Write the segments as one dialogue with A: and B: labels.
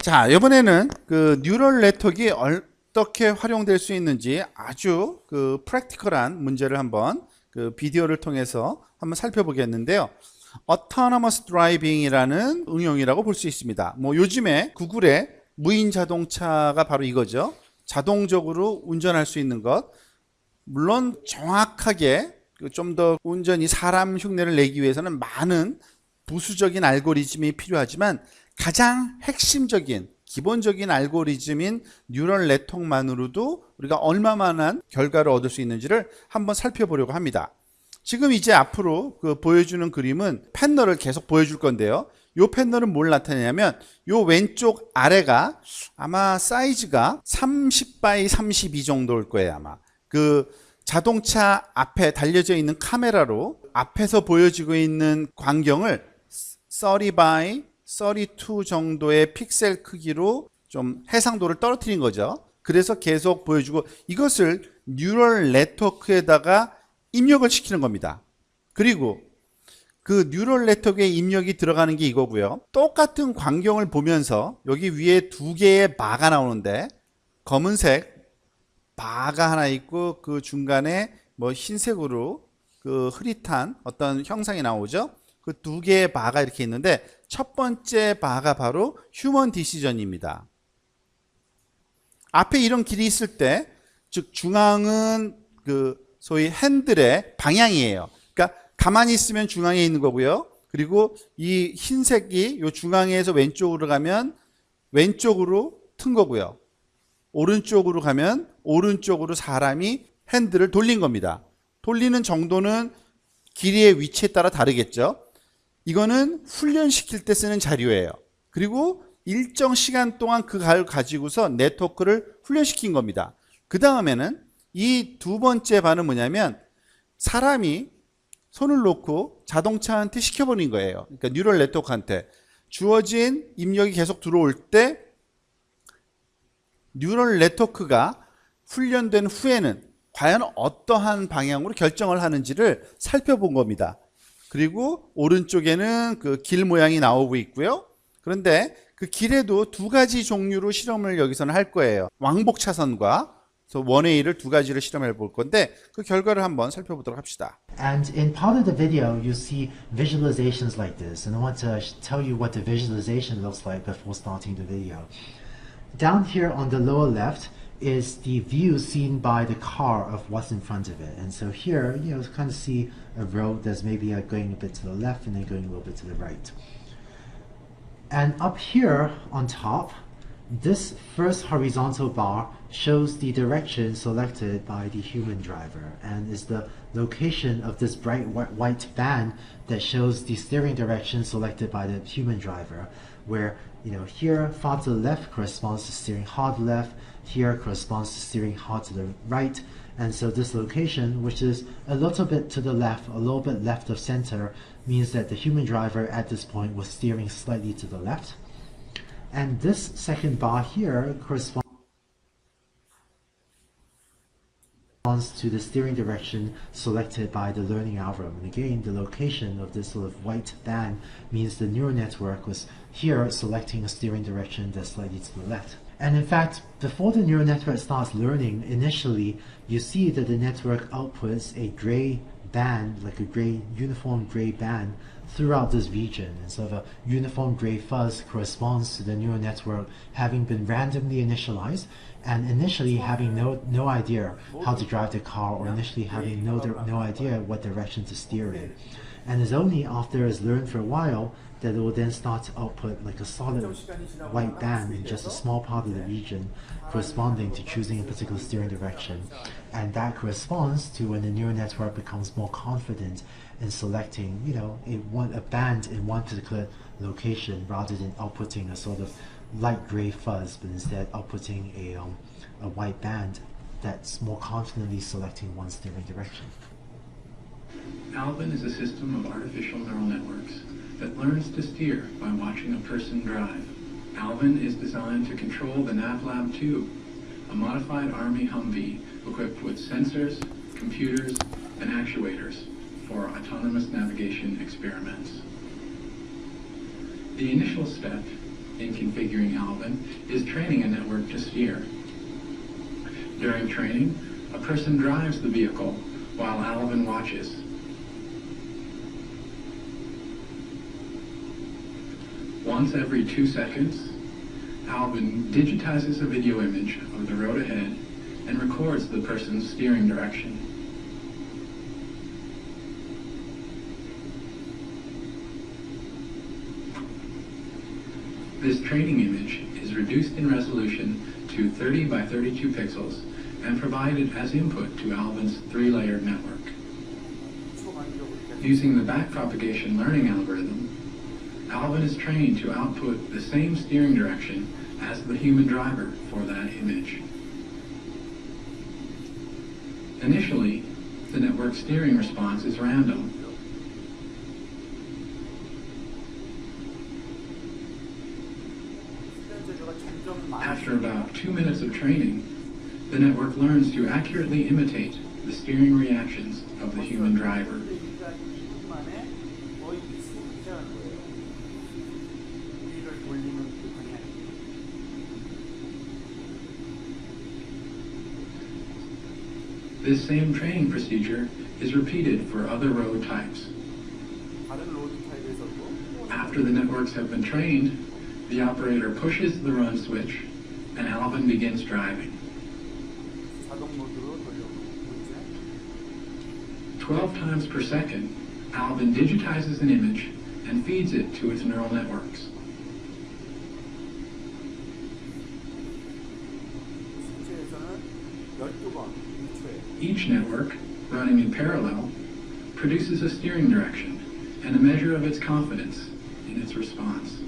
A: 자, 이번에는 그 뉴럴 네트워크가 어떻게 활용될 수 있는지 아주 그 프랙티컬한 문제를 한번 그 비디오를 통해서 한번 살펴보겠는데요. Autonomous Driving이라는 응용이라고 볼 수 있습니다. 뭐 요즘에 구글의 무인 자동차가 바로 이거죠. 자동적으로 운전할 수 있는 것. 물론 정확하게 좀 더 운전이 사람 흉내를 내기 위해서는 많은 부수적인 알고리즘이 필요하지만 가장 핵심적인 기본적인 알고리즘인 뉴럴 네트워크만으로도 우리가 얼마만한 결과를 얻을 수 있는지를 한번 살펴보려고 합니다. 지금 이제 앞으로 그 보여주는 그림은 패널을 계속 보여줄 건데요. 이 패널은 뭘 나타내냐면 이 왼쪽 아래가 아마 사이즈가 30 by 32 정도일 거예요. 아마 그 자동차 앞에 달려져 있는 카메라로 앞에서 보여지고 있는 광경을 30 by 32 정도의 픽셀 크기로 좀 해상도를 떨어뜨린 거죠. 그래서 계속 보여주고 이것을 뉴럴 네트워크에다가 입력을 시키는 겁니다. 그리고 그 뉴럴 네트워크에 입력이 들어가는 게 이거고요. 똑같은 광경을 보면서 여기 위에 두 개의 바가 나오는데 검은색 바가 하나 있고 그 중간에 뭐 흰색으로 그 흐릿한 어떤 형상이 나오죠. 그 두 개의 바가 이렇게 있는데 첫 번째 바가 바로 휴먼 디시전입니다. 앞에 이런 길이 있을 때, 즉 중앙은 그 소위 핸들의 방향이에요. 그러니까 가만히 있으면 중앙에 있는 거고요. 그리고 이 흰색이 요 중앙에서 왼쪽으로 가면 왼쪽으로 튼 거고요. 오른쪽으로 가면 오른쪽으로 사람이 핸들을 돌린 겁니다. 돌리는 정도는 길이의 위치에 따라 다르겠죠. 이거는 훈련시킬 때 쓰는 자료예요. 그리고 일정 시간 동안 그 가를 가지고서 네트워크를 훈련시킨 겁니다. 그 다음에는 이 두 번째 반은 뭐냐면 사람이 손을 놓고 자동차한테 시켜버린 거예요. 그러니까 뉴럴 네트워크한테 주어진 입력이 계속 들어올 때 뉴럴 네트워크가 훈련된 후에는 과연 어떠한 방향으로 결정을 하는지를 살펴본 겁니다. 그리고 오른쪽에는 그 길 모양이 나오고 있고요. 그런데 그 길에도 두 가지 종류로 실험을 여기서는 할 거예요. 왕복 차선과 원웨이를 두 가지를 실험해 볼 건데 그 결과를 한번 살펴보도록 합시다.
B: And in part of the video, you see visualizations like this, and I want to tell you what the visualization looks like before starting the video. Down here on the lower left is the view seen by the car of what's in front of it. And so here, you kind of see a road that's maybe going a bit to the left and then going a little bit to the right. And up here on top, this first horizontal bar shows the direction selected by the human driver and is the location of this bright white band that shows the steering direction selected by the human driver, where here far to the left corresponds to steering hard left, here corresponds to steering hard to the right, and so this location, which is a little bit to the left, a little bit left of center, means that the human driver at this point was steering slightly to the left. And this second bar here corresponds to the steering direction selected by the learning algorithm. And again, the location of this sort of white band means the neural network was here selecting a steering direction that's slightly to the left. And in fact, before the neural network starts learning, initially you see that the network outputs a gray band, like a gray, uniform gray band throughout this region. And so the uniform gray fuzz corresponds to the neural network having been randomly initialized and initially having no idea how to drive the car, or initially having no idea what direction to steer in. And it's only after it's learned for a while that it will then start to output like a solid white band in just a small part of the region corresponding to choosing a particular steering direction. And that corresponds to when the neural network becomes more confident in selecting, a band in one particular location rather than outputting a sort of light gray fuzz, but instead outputting a white band that's more confidently selecting one steering direction.
C: Alvin is a system of artificial neural networks that learns to steer by watching a person drive. Alvin is designed to control the NavLab 2, a modified Army Humvee equipped with sensors, computers, and actuators for autonomous navigation experiments. The initial step in configuring Alvin is training a network to steer. During training, a person drives the vehicle while Alvin watches. Once every 2 seconds, Alvin digitizes a video image of the road ahead and records the person's steering direction. This training image is reduced in resolution to 30 by 32 pixels and provided as input to Alvin's 3-layered network. Using the backpropagation learning algorithm, Alvin is trained to output the same steering direction as the human driver for that image. Initially, the network steering response is random. After about 2 minutes of training, the network learns to accurately imitate the steering reactions of the human driver. This same training procedure is repeated for other road types. After the networks have been trained, the operator pushes the run switch and Alvin begins driving. 12 times per second, Alvin digitizes an image and feeds it to its neural networks. Each network, running in parallel, produces a steering direction and a measure of its confidence in its response.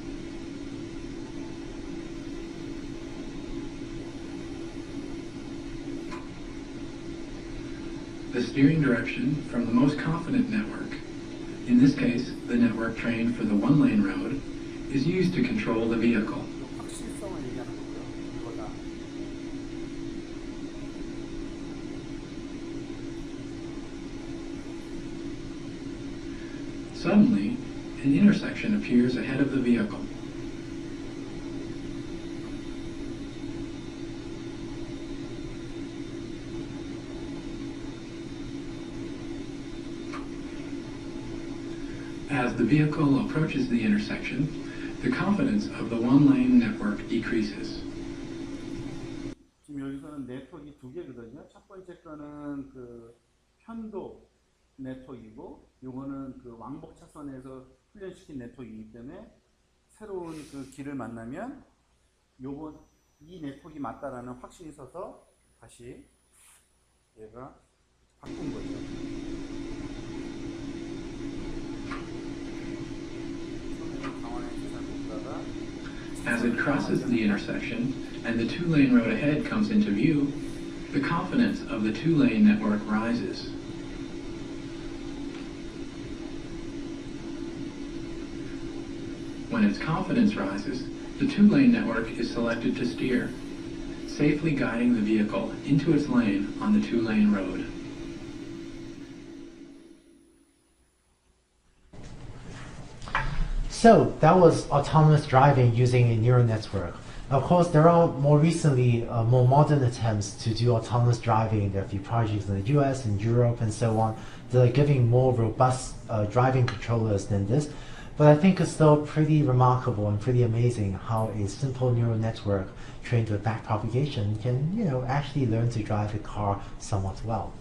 C: The steering direction from the most confident network, in this case the network trained for the 1-lane road, is used to control the vehicle. Suddenly, an intersection appears ahead of the vehicle. As the vehicle approaches the intersection, the confidence of the 1-lane network decreases.
A: 지금 여기서는 네트워크가 2개거든요. 첫 번째 거는 그 편도 네트워크이고, 요거는 그 왕복 차선에서 훈련시킨 네트워크이기 때문에 새로운 그 길을 만나면 이 네트워크가 맞다라는 확신이 있어서 다시 얘가 바꾼 거죠.
C: As it crosses the intersection and the 2-lane road ahead comes into view, the confidence of the 2-lane network rises. When its confidence rises, the 2-lane network is selected to steer, safely guiding the vehicle into its lane on the 2-lane road.
B: So that was autonomous driving using a neural network. Of course, there are more recently more modern attempts to do autonomous driving. There are a few projects in the US and Europe and so on that are giving more robust driving controllers than this. But I think it's still pretty remarkable and pretty amazing how a simple neural network trained with backpropagation can, actually learn to drive a car somewhat well.